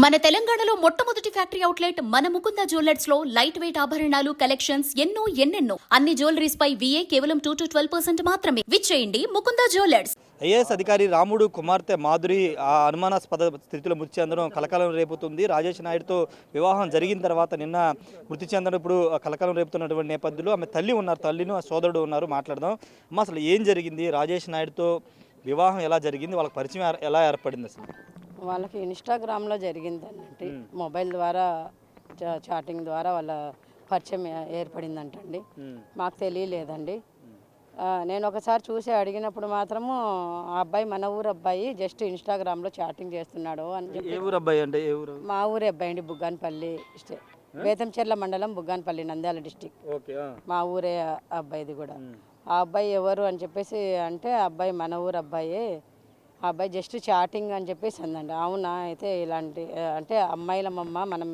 మన తెలంగాణలో మొట్టమొదటి ఫ్యాక్టరీ అవుట్లెట్ మన ముకుంద జ్యువెలర్స్ లో లైట్ వెయిట్ ఆభరణాలు కలెక్షన్స్ ఎన్నెన్నో అన్ని జ్యువెలరీస్ పై VA కేవలం 2 to 12% మాత్రమే. విచ్చేయండి ముకుంద జ్యువెలర్స్. ఐఏఎస్ అధికారి రాముడు కుమార్తె మాధురి ఆ అనుమానాస్పద స్థితిలో మృతి చెందడం కలకలం రేపుతుంది. రాజేష్ నాయుడుతో వివాహం జరిగిన తర్వాత నిన్న మృతి చెందడం ఇప్పుడు కలకలం రేపుతున్నటువంటి నేపథ్యంలో ఆమె తల్లి ఉన్నారు, తల్లిను ఆ సోదరుడు ఉన్నారు. మాట్లాడదాం అమ్మ, అసలు ఏం జరిగింది? రాజేష్ నాయుడుతో వివాహం ఎలా జరిగింది? వాళ్ళకి పరిచయం ఎలా ఏర్పడింది? అసలు వాళ్ళకి ఇన్స్టాగ్రామ్లో జరిగిందండి. మొబైల్ ద్వారా చాటింగ్ ద్వారా వాళ్ళ పరిచయం ఏర్పడిందంటండి. మాకు తెలియలేదండి. నేను ఒకసారి చూసి అడిగినప్పుడు మాత్రము ఆ అబ్బాయి మన ఊరు అబ్బాయి, జస్ట్ ఇన్స్టాగ్రామ్లో చాటింగ్ చేస్తున్నాడు అని చెప్పి. ఏ ఊరు అబ్బాయి అంటే? ఏ ఊరు? మా ఊరే అబ్బాయి అండి, బుగ్గానపల్లి బేతంచెర్ల మండలం, బుగ్గానపల్లి, నంద్యాల డిస్టిక్. మా ఊరే అబ్బాయిది కూడా. ఆ అబ్బాయి ఎవరు అని చెప్పేసి అంటే ఆ అబ్బాయి మన ఊరు అబ్బాయి, ఆ అబ్బాయి జస్ట్ చాటింగ్ అని చెప్పేసి అందండి. అవునా, అయితే ఇలాంటి అంటే అమ్మాయిలమ్మ, మనం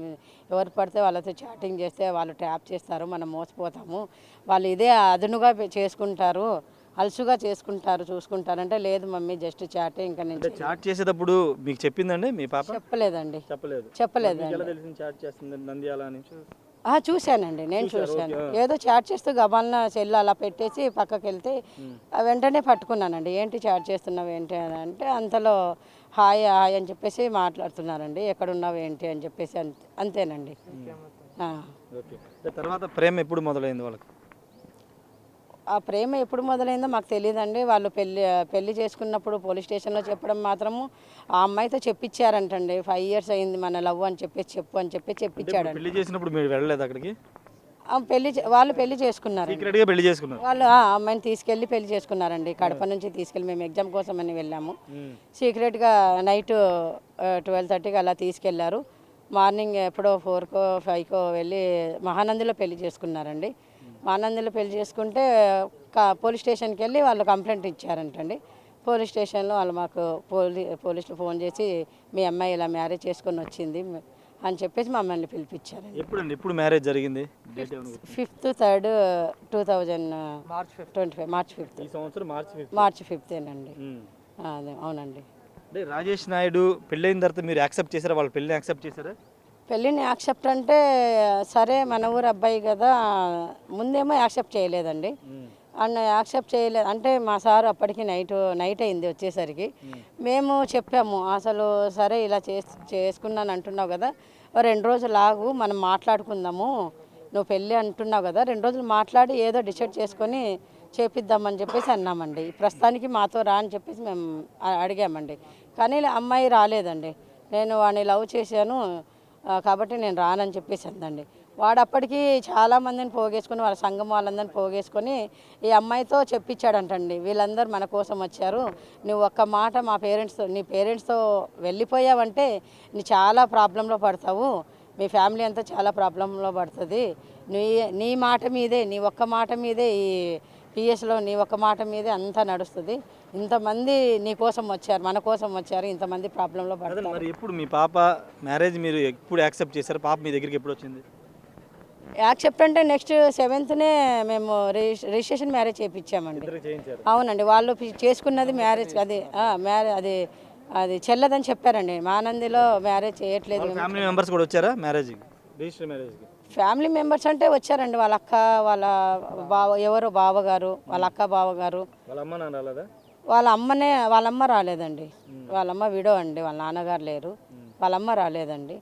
ఎవరు పడితే వాళ్ళతో చాటింగ్ చేస్తే వాళ్ళు ట్యాప్ చేస్తారు, మనం మోసపోతాము, వాళ్ళు ఇదే అదునుగా చేసుకుంటారు, అలసుగా చేసుకుంటారు, చూసుకుంటారంటే లేదు మమ్మీ జస్ట్ చాటింగ్. ఇంకా నుంచి చాట్ చేసేటప్పుడు మీకు చెప్పిందండి మీ పాప? చెప్పలేదండి. చూశానండి, నేను చూశాను. ఏదో చాట్ చేస్తూ గబాలన సెల్ అలా పెట్టేసి పక్కకి వెళ్తే వెంటనే పట్టుకున్నానండి. ఏంటి చాట్ చేస్తున్నావు ఏంటి అని అంటే అంతలో హాయ్ హాయ్ అని చెప్పేసి మాట్లాడుతున్నారండి. ఎక్కడున్నావు ఏంటి అని చెప్పేసి అంతేనండి. తర్వాత ప్రేమ ఎప్పుడు మొదలైంది వాళ్ళకి? ఆ ప్రేమ ఎప్పుడు మొదలైందో మాకు తెలియదండి. వాళ్ళు పెళ్లి చేసుకున్నప్పుడు పోలీస్ స్టేషన్లో చెప్పడం మాత్రము ఆ అమ్మాయితో చెప్పించారంటండి. 5 years అయింది మన లవ్ అని చెప్పేసి చెప్పించాడండి. పెళ్లి చేసినప్పుడు మీరు వెళ్ళలేదు అక్కడికి? వాళ్ళు పెళ్లి చేసుకున్నారు. వాళ్ళు ఆ అమ్మాయిని తీసుకెళ్ళి పెళ్లి చేసుకున్నారండి. కడప నుంచి తీసుకెళ్ళి మేము ఎగ్జామ్ కోసం అని వెళ్ళాము. సీక్రెట్గా నైట్ 12:30కి అలా తీసుకెళ్లారు. మార్నింగ్ ఎప్పుడో 4కో 5కో వెళ్ళి మహానందిలో పెళ్లి చేసుకున్నారండి. మహానందిలో పెళ్లి చేసుకుంటే పోలీస్ స్టేషన్కి వెళ్ళి వాళ్ళు కంప్లైంట్ ఇచ్చారంటండి. పోలీస్ స్టేషన్లో వాళ్ళు మాకు పోలీసులు ఫోన్ చేసి మీ అమ్మాయి ఇలా మ్యారేజ్ చేసుకొని వచ్చింది అని చెప్పేసి మమ్మల్ని పిలిపించారండి. ఎప్పుడు మ్యారేజ్ జరిగింది? 5th 3rd 2025 March 5th. అదే అవునండి. రాజేష్ నాయుడు పెళ్ళైన తర్వాత మీరు యాక్సెప్ట్ చేశారా? వాళ్ళ పెళ్ళిని యాక్సెప్ట్ చేశారా? పెళ్ళిని యాక్సెప్ట్ అంటే సరే మన ఊరు అబ్బాయి కదా, ముందేమో యాక్సెప్ట్ చేయలేదండి. యాక్సెప్ట్ చేయలేదు అంటే మా సార్ అప్పటికి నైట్ అయింది వచ్చేసరికి. మేము చెప్పాము అసలు సరే ఇలా చేసుకున్నాను అంటున్నావు కదా, 2 రోజులు ఆగు, మనం మాట్లాడుకుందాము, నువ్వు పెళ్ళి అంటున్నావు కదా, 2 రోజులు మాట్లాడి ఏదో డిసైడ్ చేసుకొని చేపిద్దామని చెప్పేసి అన్నామండి. ప్రస్తుతానికి మాతో రా అని చెప్పేసి మేము అడిగామండి. కానీ అమ్మాయి రాలేదండి. నేను వాడిని లవ్ చేశాను కాబట్టి నేను రానని చెప్పేసి అందండి. వాడు అప్పటికి చాలామందిని పోగేసుకొని వాళ్ళ సంఘం వాళ్ళందరిని పోగేసుకొని ఈ అమ్మాయితో చెప్పించాడంటండి. వీళ్ళందరూ మన కోసం వచ్చారు, నువ్వు ఒక్క మాట నీ పేరెంట్స్తో వెళ్ళిపోయావంటే నీ చాలా ప్రాబ్లంలో పడతావు, మీ ఫ్యామిలీ అంతా చాలా ప్రాబ్లంలో పడుతుంది, నీ మాట మీదే, నీ ఒక్క మాట మీదే ఈ పిఎస్లో నీ ఒక్క మాట మీదే అంతా నడుస్తుంది, ఇంతమంది నీ కోసం వచ్చారు, మన కోసం వచ్చారు, ఇంతమంది ప్రాబ్లంలో పడతారు. మరి ఎప్పుడు మీ పాప మ్యారేజ్ మీరు ఎప్పుడు యాక్సెప్ట్ చేశారు? పాప మీ దగ్గరికి ఎప్పుడు వచ్చింది? యాక్సెప్ట్ అంటే నెక్స్ట్ 7th మేము రిజిస్ట్రేషన్ మ్యారేజ్ చేయించామండి. అవునండి, వాళ్ళు చేసుకున్నది మ్యారేజ్, అది చెల్లదని చెప్పారండి. మానందిలో మ్యారేజ్ చేయట్లేదు. ఫ్యామిలీ మెంబర్స్ కూడా వచ్చారా మ్యారేజ్కి? ఫ్యామిలీ మెంబర్స్ అంటే వచ్చారండి. వాళ్ళ అక్క, వాళ్ళ ఎవరో బావగారు, వాళ్ళ అక్క బావగారు, వాళ్ళ అమ్మ రాలేదండి. వాళ్ళమ్మ విడో అండి, వాళ్ళ నాన్నగారు లేరు, వాళ్ళమ్మ రాలేదండి.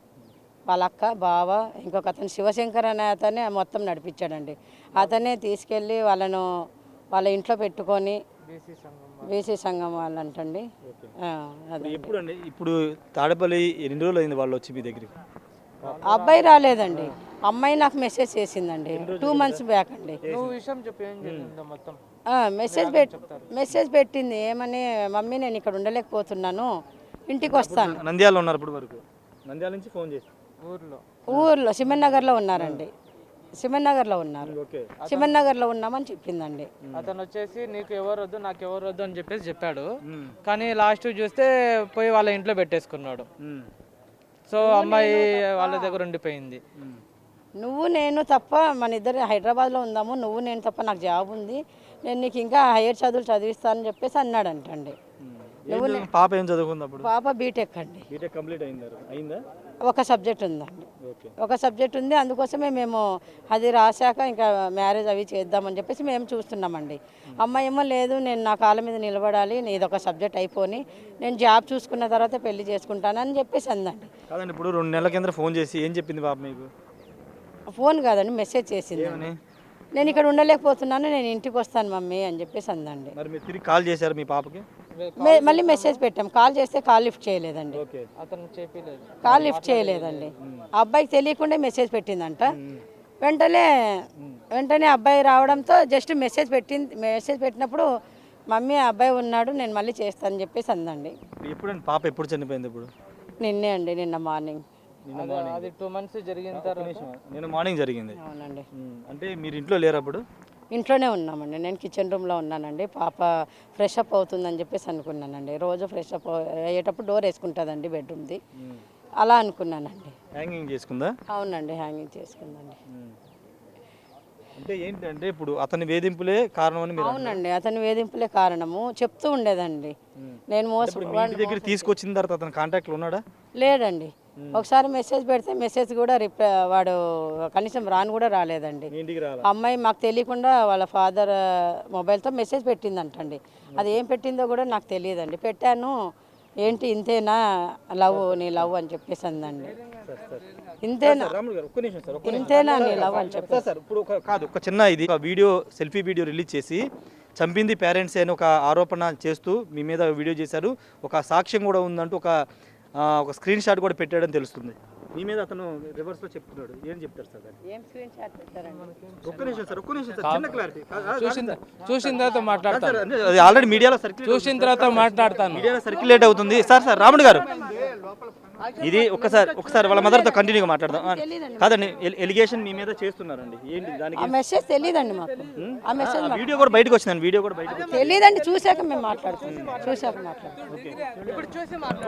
వాళ్ళ అక్క, బావ, ఇంకొక అతను శివశంకర్ అనే అతనే మొత్తం నడిపించాడండి. అతనే తీసుకెళ్ళి వాళ్ళ ఇంట్లో పెట్టుకొని బీసీ సంఘం వాళ్ళు అంటండి. ఇప్పుడు తాడపల్లి ఎన్ని రోజులు అయింది వాళ్ళు వచ్చి మీ దగ్గరికి? అబ్బాయి రాలేదండి, అమ్మాయి నాకు మెసేజ్ చేసిందండి 2 months బ్యాక్ అండి. మెసేజ్ పెట్టింది ఏమని, మమ్మీ నేను ఇక్కడ ఉండలేకపోతున్నాను, ఇంటికి వస్తాను. నంద్యాలలో ఉన్నారు ఇప్పుడు వరకు? నంద్యాల నుంచి ఫోన్ చేసి ఊర్లో సిమన్నగర్లో ఉన్నారండి. సిమన్నగర్లో ఉన్నామని చెప్పిందండి. అతను వచ్చేసి నీకు ఎవరు వద్దు నాకు ఎవరు వద్దు అని చెప్పేసి చెప్పాడు. కానీ లాస్ట్ చూస్తే పోయి వాళ్ళ ఇంట్లో పెట్టేసుకున్నాడు. సో అమ్మాయి వాళ్ళ దగ్గర ఉండిపోయింది. నువ్వు నేను తప్ప మన ఇద్దరు హైదరాబాద్లో ఉందాము, నువ్వు నేను తప్ప నాకు జాబ్ ఉంది, నేను నీకు ఇంకా హైయర్ చదువులు చదివిస్తానని చెప్పేసి అన్నాడంటండి. పాప ఏం చదువుకుంది అప్పుడు? పాప బీటెక్ అండి. బీటెక్ కంప్లీట్ అయిందా? ఒక సబ్జెక్ట్ ఉందండి. ఓకే. ఒక సబ్జెక్ట్ ఉంది, అందుకోసమే మేము అది రాశాక ఇంకా మ్యారేజ్ అవి చేద్దామని చెప్పేసి మేము చూస్తున్నామండి. అమ్మాయి ఏమో లేదు, నేను నా కాళ్ళ మీద నిలబడాలి, ఇది ఒక సబ్జెక్ట్ అయిపోని నేను జాబ్ చూసుకున్న తర్వాత పెళ్లి చేసుకుంటానని చెప్పేసి అందండి. కాదండి, ఇప్పుడు 2 నెలల కింద ఫోన్ చేసి ఏం చెప్పింది పాప మీకు? ఫోన్ కాదండి, మెసేజ్ చేసింది. ఏమని? నేను ఇక్కడ ఉండలేకపోతున్నాను, నేను ఇంటికి వస్తాను మమ్మీ అని చెప్పేసి అందండి. మరి మీరు తిరిగి కాల్ చేశారు మీ పాపకి? మళ్ళీ మెసేజ్ పెట్టాం, కాల్ చేస్తే కాల్ లిఫ్ట్ చేయలేదండి. ఓకే. అతను చెప్పలేదు. కాల్ లిఫ్ట్ చేయలేదండి. ఆ అబ్బాయికి తెలియకుండా మెసేజ్ పెట్టిందంట. వెంటనే అబ్బాయి రావడంతో జస్ట్ మెసేజ్ పెట్టినప్పుడు మమ్మీ అబ్బాయి ఉన్నాడు, నేను మళ్ళీ చేస్తానని చెప్పేసి అందండి. ఎప్పుడండి పాప ఎప్పుడు చనిపోయింది? ఇప్పుడు నిన్నే అండి, నిన్న మార్నింగ్. అది 2 months జరిగిన తర్వాత నేను మార్నింగ్ జరిగింది. అవునండి. అంటే మీరు ఇంట్లో లేరు అప్పుడు? ఇంట్లోనే ఉన్నామండి, నేను కిచెన్ రూమ్లో ఉన్నానండి. పాప ఫ్రెష్ అప్ అవుతుందని చెప్పేసి అనుకున్నానండి. రోజు ఫ్రెష్ అప్ అయ్యేటప్పుడు డోర్ వేసుకుంటుందండి బెడ్రూమ్ది, అలా అనుకున్నానండి. హ్యాంగింగ్ చేసుకుందా? అవునండి, హ్యాంగింగ్ చేసుకుందండి. అంటే ఏంటంటే ఇప్పుడు అతని వేధింపులే కారణం అని మీరు అవునండి, అతని వేధింపులే కారణము చెప్తూ ఉండేదండి. నేను ఇప్పుడు మీ ఇంటి దగ్గర తీసుకొచ్చిన తర్వాత అతని కాంటాక్ట్లో ఉన్నాడా? లేడండి. ఒకసారి మెసేజ్ పెడితే మెసేజ్ కూడా వాడు కనీసం కూడా రాలేదండి. మీ ఇంటికి రాలా? అమ్మాయి మాకు తెలియకుండా వాళ్ళ ఫాదర్ మొబైల్తో మెసేజ్ పెట్టిందంటండి. అది ఏం పెట్టిందో కూడా నాకు తెలియదండి. పెట్టాను, ఏంటి ఇంతేనా లవ్, నీ లవ్ అని చెప్పేసి అందండి. ఇంతేనా, రాములు గారు ఒక్క నిమిషం సార్, ఇంతేనా నీ లవ్ అని చెప్పేసి. సార్ ఇప్పుడు కాదు, ఒక చిన్న ఇది ఒక వీడియో, సెల్ఫీ వీడియో రిలీజ్ చేసి చంపింది పేరెంట్స్ అని ఒక ఆరోపణ చేస్తూ మీ మీద వీడియో చేశారు. ఒక సాక్ష్యం కూడా ఉందంటూ ఒక స్క్రీన్ షాట్ కూడా పెట్టాడని తెలుస్తుంది. మీ మీద అతను రివర్స్లో చెప్తున్నాడు. ఏం చెప్తారు సార్ దాన్ని? ఏం స్క్రీన్ షాట్ పెట్టారండి? ఒక్క నిమిషం సార్, చిన్న క్లారిటీ. చూసిన తర్వాత మాట్లాడతాను. అది ఆల్రెడీ మీడియాలో సర్క్యులేట్, చూసిన తర్వాత మాట్లాడతాను. మీడియాలో సర్క్యులేట్ అవుతుంది. సార్ రాముడు గారు, ఇది ఒకసారి వాళ్ళ మదర్తో కంటిన్యూగా మాట్లాడదాం. కాదండి, ఎలిగేషన్ మీ మీద చేస్తున్నారండి, ఏంటి దానికి? ఆ మెసేజ్ తెలియదండి మాకు. ఆ మెసేజ్ వీడియో కూడా బయటకు వచ్చిందండి, వీడియో కూడా బయటకు వచ్చింది. తెలియదండి, చూశాక మేము మాట్లాడుతాం. చూశాక మాట్లాడతాం.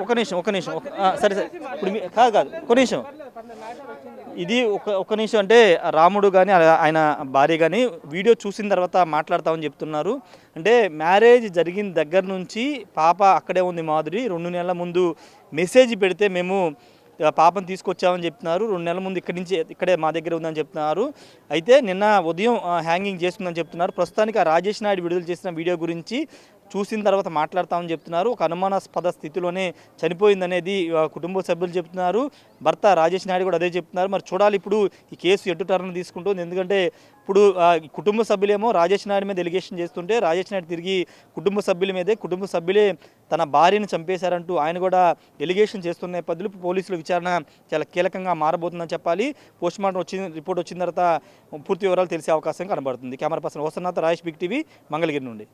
ఒక నిమిషం. సరే ఇప్పుడు కాదు ఒక నిమిషం. ఇది ఒక నిమిషం. అంటే రాముడు కానీ ఆయన భార్య కానీ వీడియో చూసిన తర్వాత మాట్లాడతామని చెప్తున్నారు. అంటే మ్యారేజ్ జరిగిన దగ్గర నుంచి పాప అక్కడే ఉంది మాధురి. 2 నెలల ముందు మెసేజ్ పెడితే మేము పాపను తీసుకొచ్చామని చెప్తున్నారు. 2 నెలల ముందు ఇక్కడే మా దగ్గర ఉందని చెప్తున్నారు. అయితే నిన్న ఉదయం హ్యాంగింగ్ చేసుకుందని చెప్తున్నారు. ప్రస్తుతానికి ఆ రాజేష్ నాయుడు విడుదల చేసిన వీడియో గురించి చూసిన తర్వాత మాట్లాడతామని చెప్తున్నారు. ఒక అనుమానాస్పద స్థితిలోనే చనిపోయిందనేది కుటుంబ సభ్యులు చెప్తున్నారు. భర్త రాజేష్ నాయుడు కూడా అదే చెప్తున్నారు. మరి చూడాలి ఇప్పుడు ఈ కేసు ఎటు టర్న్ తీసుకుంటుంది. ఎందుకంటే ఇప్పుడు కుటుంబ సభ్యులేమో రాజేష్ నాయుడు మీద ఎలిగేషన్ చేస్తుంటే రాజేష్ నాయుడు తిరిగి కుటుంబ సభ్యులే తన భార్యను చంపేశారంటూ ఆయన కూడా ఎలిగేషన్ చేస్తున్న నేపథ్యంలో పోలీసుల విచారణ చాలా కీలకంగా మారబోతుందని చెప్పాలి. పోస్ట్మార్టం రిపోర్ట్ వచ్చిన తర్వాత పూర్తి వివరాలు తెలిసే అవకాశం కనబడుతుంది. Camera person Vasant, Rajesh, big TV, Mangalagiri నుండి.